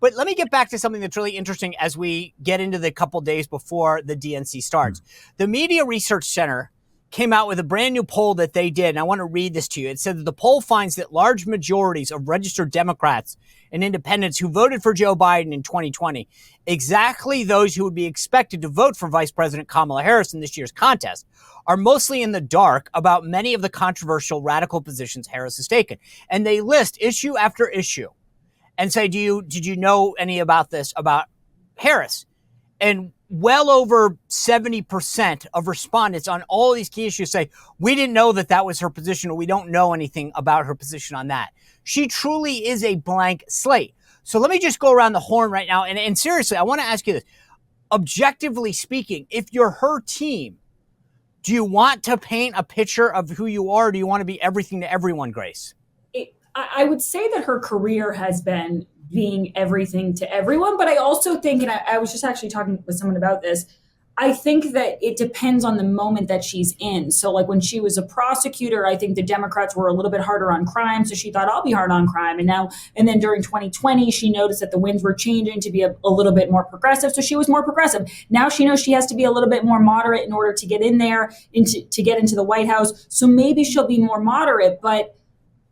But let me get back to something that's really interesting as we get into the couple days before the DNC starts. The Media Research Center came out with a brand new poll that they did, and I want to read this to you. It said that the poll finds that large majorities of registered Democrats and independents who voted for Joe Biden in 2020, exactly those who would be expected to vote for Vice President Kamala Harris in this year's contest, are mostly in the dark about many of the controversial radical positions Harris has taken. And they list issue after issue and say, did you know any about this, about Harris? And well over 70% of respondents on all of these key issues say, we didn't know that was her position, or we don't know anything about her position on that. She truly is a blank slate. So let me just go around the horn right now. And seriously, I want to ask you this. Objectively speaking, if you're her team, do you want to paint a picture of who you are? Or do you want to be everything to everyone, Grace? I would say that her career has been being everything to everyone. But I also think, and I was just actually talking with someone about this, I think that it depends on the moment that she's in. So like when she was a prosecutor, I think the Democrats were a little bit harder on crime. So she thought, I'll be hard on crime. And then during 2020, she noticed that the winds were changing to be a little bit more progressive. So she was more progressive. Now she knows she has to be a little bit more moderate in order to get in there, to get into the White House. So maybe she'll be more moderate. But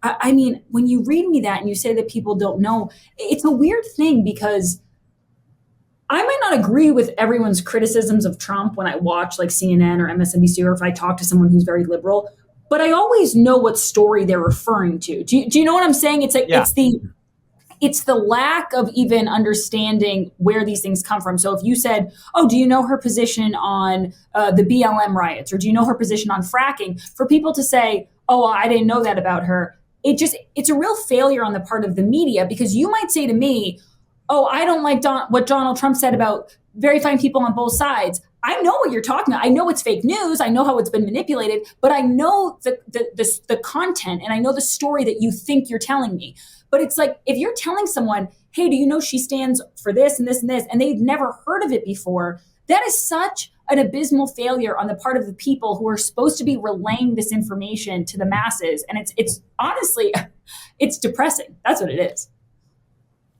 I mean, when you read me that and you say that people don't know, it's a weird thing because I might not agree with everyone's criticisms of Trump when I watch like CNN or MSNBC, or if I talk to someone who's very liberal, but I always know what story they're referring to. Do you know what I'm saying? It's like, yeah. It's the lack of even understanding where these things come from. So if you said, oh, do you know her position on the BLM riots, or do you know her position on fracking, for people to say, oh, I didn't know that about her, it's a real failure on the part of the media, because you might say to me, oh, I don't like what Donald Trump said about very fine people on both sides. I know what you're talking about. I know it's fake news. I know how it's been manipulated, but I know the content, and I know the story that you think you're telling me. But it's like, if you're telling someone, hey, do you know she stands for this and this and this, and they've never heard of it before, that is such an abysmal failure on the part of the people who are supposed to be relaying this information to the masses. And it's honestly, it's depressing. That's what it is.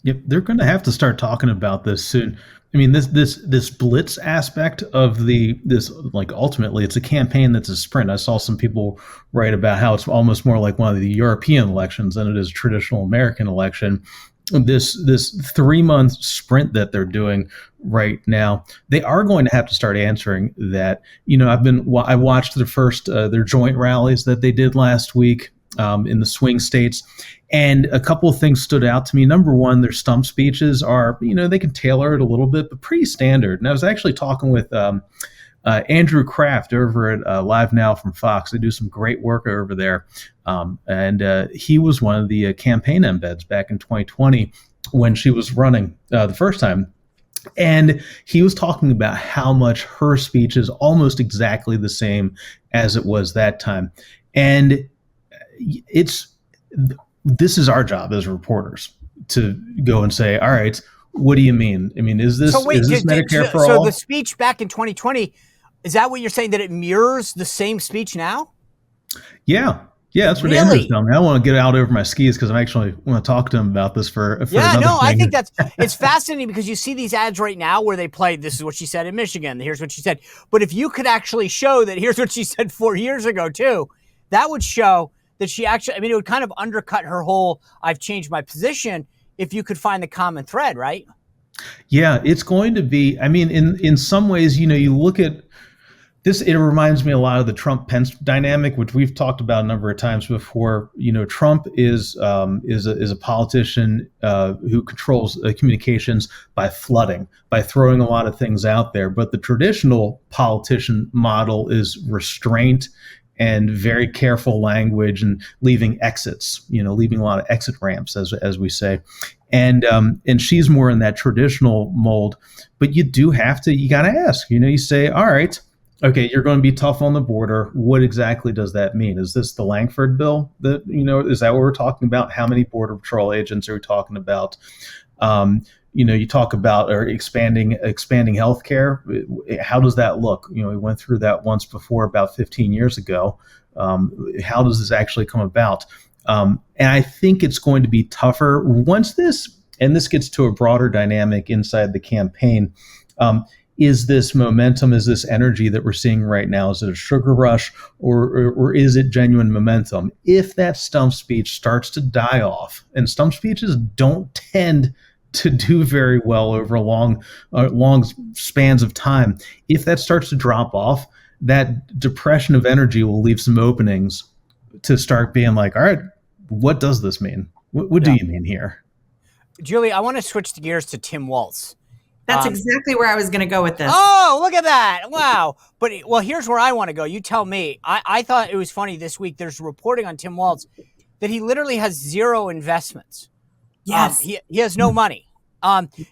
Yep, they're going to have to start talking about this soon. I mean, this blitz aspect of this, like, ultimately it's a campaign that's a sprint. I saw some people write about how it's almost more like one of the European elections than it is a traditional American election. This 3-month sprint that they're doing right now, they are going to have to start answering that. You know, I watched their joint rallies that they did last week in the swing states, and a couple of things stood out to me. Number one, their stump speeches are, they can tailor it a little bit, but pretty standard. And I was actually talking with Andrew Kraft over at Live Now from Fox. They do some great work over there. And he was one of the campaign embeds back in 2020 when she was running the first time. And he was talking about how much her speech is almost exactly the same as it was that time. And this is our job as reporters to go and say, all right, what do you mean? I mean, is this Medicare for all? So the speech back in 2020, is that what you're saying, that it mirrors the same speech now? Yeah, that's what Andrew's telling me. I want to get out over my skis because I actually want to talk to him about this for another thing. I think it's fascinating because you see these ads right now where they play, this is what she said in Michigan, here's what she said. But if you could actually show that here's what she said 4 years ago too, that would show that she actually, it would kind of undercut her whole, I've changed my position, if you could find the common thread, right? Yeah, it's going to be, in some ways, you look at this, it reminds me a lot of the Trump-Pence dynamic, which we've talked about a number of times before. Trump is a politician who controls communications by flooding, by throwing a lot of things out there. But the traditional politician model is restraint and very careful language and leaving exits, leaving a lot of exit ramps, as we say. And she's more in that traditional mold. But you got to ask, you say, all right, okay, you're going to be tough on the border. What exactly does that mean? Is this the Langford bill that, is that what we're talking about? How many Border Patrol agents are we talking about? You talk about expanding healthcare. How does that look? We went through that once before, about 15 years ago. How does this actually come about? And I think it's going to be tougher once this. and this gets to a broader dynamic inside the campaign. Is this momentum, is this energy that we're seeing right now, is it a sugar rush or is it genuine momentum? If that stump speech starts to die off, and stump speeches don't tend to do very well over long spans of time, if that starts to drop off, that depression of energy will leave some openings to start being like, all right, what does this mean? What do you mean here? Julie, I want to switch the gears to Tim Walz. That's exactly where I was going to go with this. Oh, look at that. Wow. But, well, here's where I want to go. You tell me. I thought it was funny this week. There's reporting on Tim Walz that he literally has 0 investments. Yes. He has no money.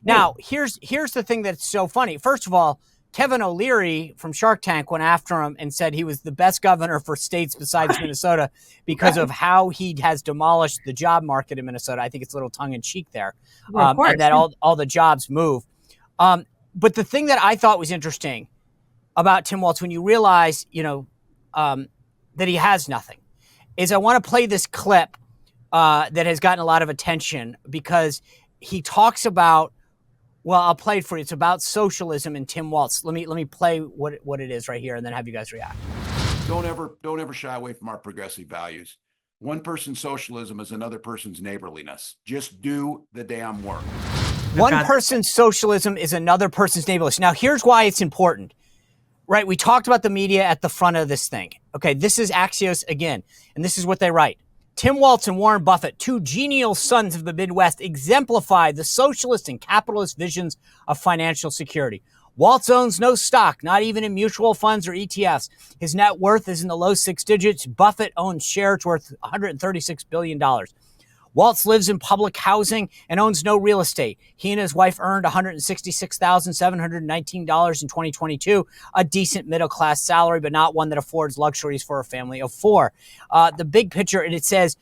Now, here's the thing that's so funny. First of all, Kevin O'Leary from Shark Tank went after him and said he was the best governor for states besides Minnesota because of how he has demolished the job market in Minnesota. I think it's a little tongue-in-cheek there. And that all the jobs move. But the thing that I thought was interesting about Tim Walz, when you realize, that he has nothing, is I want to play this clip that has gotten a lot of attention because he talks about, well, I'll play it for you. It's about socialism and Tim Walz. Let me play what it is right here and then have you guys react. Don't ever shy away from our progressive values. One person's socialism is another person's neighborliness. Just do the damn work. One person's socialism is another person's neighborliness. Now, here's why it's important, right? We talked about the media at the front of this thing. Okay, this is Axios again, and this is what they write. Tim Walz and Warren Buffett, 2 genial sons of the Midwest, exemplify the socialist and capitalist visions of financial security. Waltz owns no stock, not even in mutual funds or ETFs. His net worth is in the low 6 digits. Buffett owns shares worth $136 billion. Waltz lives in public housing and owns no real estate. He and his wife earned $166,719 in 2022, a decent middle-class salary, but not one that affords luxuries for a family of 4. The big picture, and it says,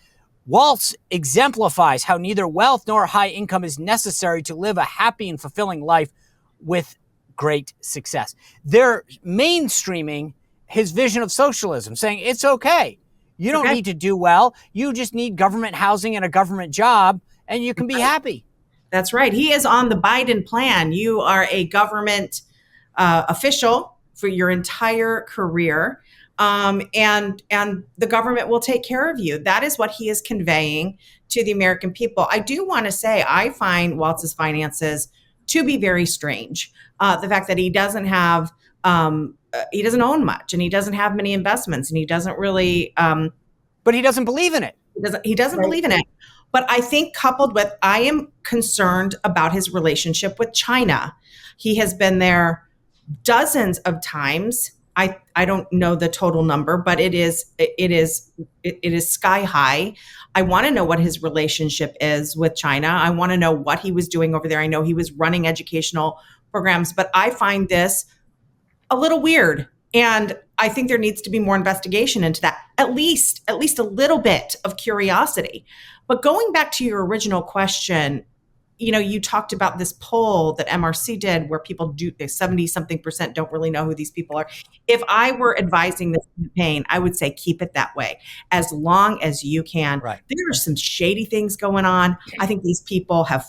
Waltz exemplifies how neither wealth nor high income is necessary to live a happy and fulfilling life with great success. They're mainstreaming his vision of socialism, saying it's okay. You don't need to do well. You just need government housing and a government job, and you can be happy. That's right. He is on the Biden plan. You are a government official for your entire career, and the government will take care of you. That is what he is conveying to the American people. I do want to say I find Waltz's finances to be very strange. The fact that he doesn't have he doesn't own much, and he doesn't have many investments, and he doesn't really. But he doesn't believe in it. He doesn't believe in it. But I think coupled with, I am concerned about his relationship with China. He has been there dozens of times. I don't know the total number, but it is sky high. I want to know what his relationship is with China. I want to know what he was doing over there. I know he was running educational programs, but I find this a little weird. And I think there needs to be more investigation into that, at least a little bit of curiosity. But going back to your original question, you talked about this poll that MRC did where people 70-something% don't really know who these people are. If I were advising this campaign, I would say keep it that way as long as you can. Right. There are some shady things going on. I think these people have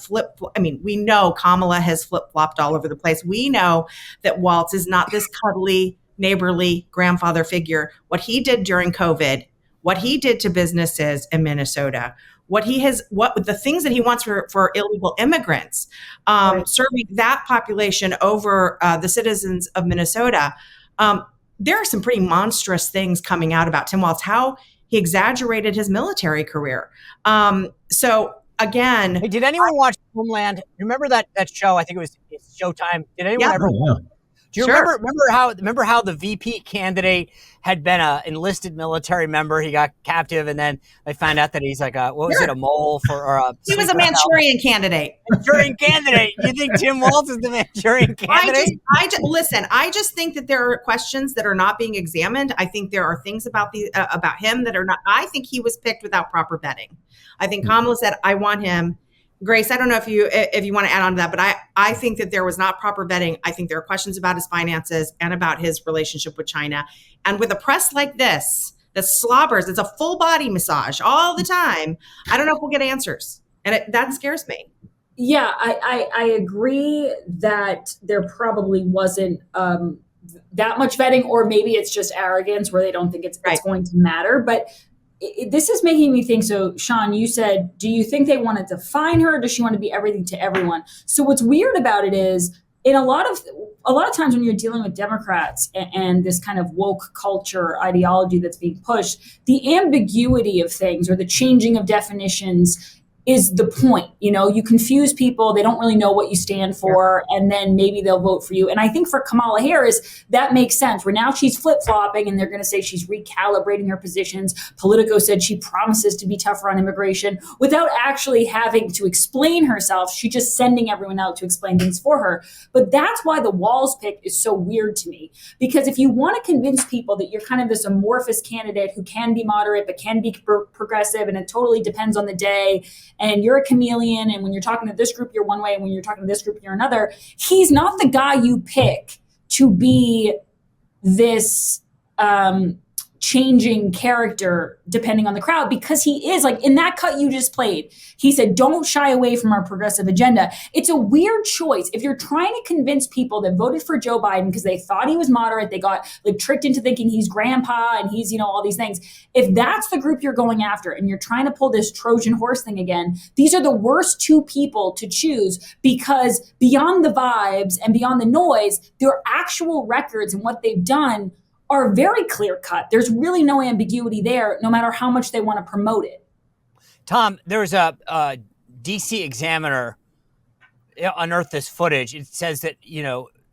we know Kamala has flip-flopped all over the place. We know that Waltz is not this cuddly, neighborly grandfather figure. What he did during COVID, what he did to businesses in Minnesota, what the things that he wants for illegal immigrants, serving that population over the citizens of Minnesota. There are some pretty monstrous things coming out about Tim Walz, how he exaggerated his military career. So again, hey, did anyone watch Homeland? Remember that show? I think it's Showtime. Did anyone ever? Do you remember how the VP candidate had been an enlisted military member? He got captive, and then they found out that he's like a mole he was a Manchurian candidate. Manchurian candidate. You think Tim Walz is the Manchurian candidate? I just think that there are questions that are not being examined. I think there are things about him that are not. I think he was picked without proper vetting. I think Kamala said, "I want him." Grace, I don't know if you want to add on to that, but I think that there was not proper vetting. I think there are questions about his finances and about his relationship with China. And with a press like this that slobbers, it's a full body massage all the time. I don't know if we'll get answers. And that scares me. Yeah, I agree that there probably wasn't that much vetting, or maybe it's just arrogance where they don't think it's Right. going to matter. But this is making me think. So, Sean, you said, do you think they want to define her, or does she want to be everything to everyone? So, what's weird about it is, in a lot of times when you're dealing with Democrats and this kind of woke culture ideology that's being pushed, the ambiguity of things or the changing of definitions is the point. You confuse people, they don't really know what you stand for, and then maybe they'll vote for you. And I think for Kamala Harris, that makes sense, where now she's flip-flopping and they're going to say she's recalibrating her positions. Politico said she promises to be tougher on immigration without actually having to explain herself. She's just sending everyone out to explain things for her. But that's why the Walz pick is so weird to me, because if you want to convince people that you're kind of this amorphous candidate who can be moderate but can be progressive, and it totally depends on the day, and you're a chameleon, and when you're talking to this group, you're one way, and when you're talking to this group, you're another. He's not the guy you pick to be this changing character depending on the crowd, because he is, like in that cut you just played, he said, don't shy away from our progressive agenda. It's a weird choice. If you're trying to convince people that voted for Joe Biden because they thought he was moderate, they got like tricked into thinking he's grandpa and he's, all these things. If that's the group you're going after and you're trying to pull this Trojan horse thing again, these are the worst two people to choose, because beyond the vibes and beyond the noise, their actual records and what they've done are very clear cut. There's really no ambiguity there, no matter how much they want to promote it. Tom, there was a DC Examiner unearthed this footage. It says that,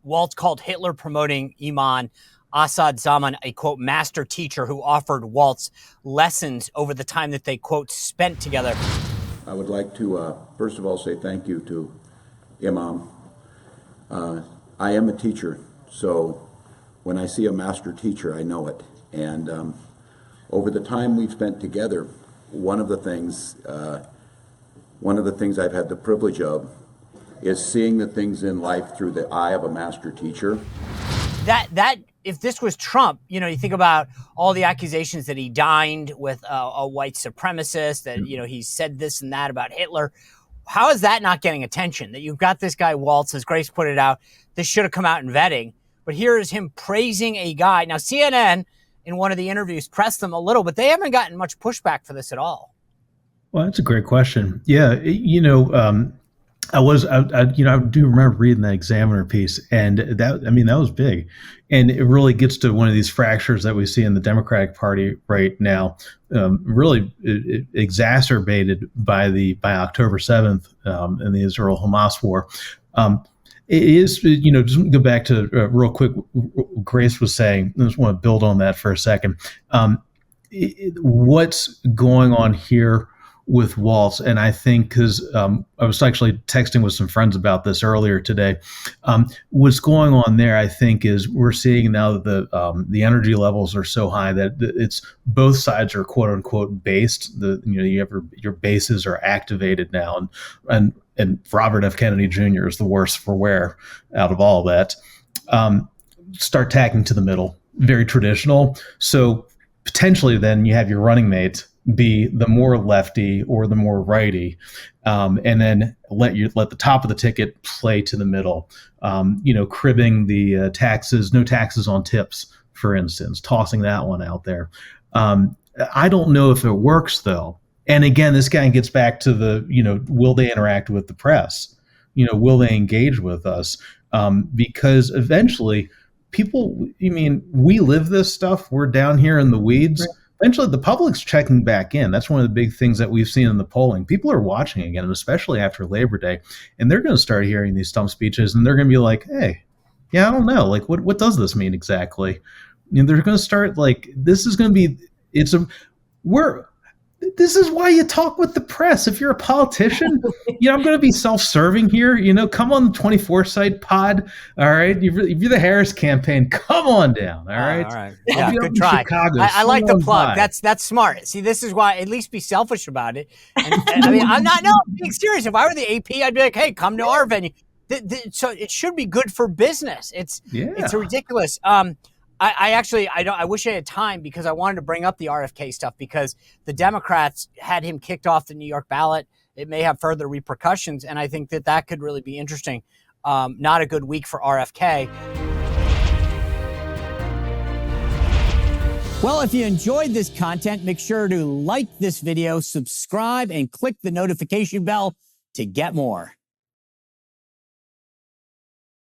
Waltz called Hitler promoting Iman Assad Zaman a, quote, master teacher who offered Waltz lessons over the time that they, quote, spent together. I would like to, first of all, say thank you to Imam. I am a teacher, so when I see a master teacher, I know it. And over the time we've spent together, one of the things I've had the privilege of is seeing the things in life through the eye of a master teacher. That if this was Trump, you think about all the accusations that he dined with a white supremacist, that, he said this and that about Hitler. How is that not getting attention? That you've got this guy Waltz, as Grace put it out, this should have come out in vetting. But here is him praising a guy. Now, CNN, in one of the interviews, pressed them a little, but they haven't gotten much pushback for this at all. Well, that's a great question. Yeah, I do remember reading that Examiner piece, and that was big, and it really gets to one of these fractures that we see in the Democratic Party right now, really exacerbated by October 7th and the Israel-Hamas war. It is, just go back to real quick, Grace was saying, I just want to build on that for a second. What's going on here with Waltz, and I think because I was actually texting with some friends about this earlier today, what's going on there, I think, is we're seeing now that the energy levels are so high that it's both sides are quote unquote based. Your bases are activated now, and Robert F. Kennedy Jr. is the worst for wear out of all that. Start tacking to the middle, very traditional. So potentially then you have your running mate be the more lefty or the more righty, and then let the top of the ticket play to the middle. Cribbing the taxes, no taxes on tips, for instance, tossing that one out there. I don't know if it works though. And again, this guy gets back to the, will they interact with the press? Will they engage with us? Because eventually people, we live this stuff. We're down here in the weeds. Right. Eventually the public's checking back in. That's one of the big things that we've seen in the polling. People are watching again, especially after Labor Day, and they're going to start hearing these stump speeches, and they're going to be like, hey, yeah, I don't know. Like, what does this mean exactly? They're going to start this is going to be, this is why you talk with the press. If you're a politician, I'm going to be self-serving here. Come on the 24 site pod. All right. If you're the Harris campaign, come on down. All right. All right. Yeah, good try. I like the plug. That's smart. See, this is why, at least be selfish about it. And I'm being serious. If I were the AP, I'd be like, hey, come to our venue. So it should be good for business. It's ridiculous. I wish I had time, because I wanted to bring up the RFK stuff, because the Democrats had him kicked off the New York ballot it may have further repercussions. And I think that could really be interesting. Not a good week for RFK. Well, if you enjoyed this content, make sure to like this video, subscribe, and click the notification bell to get more.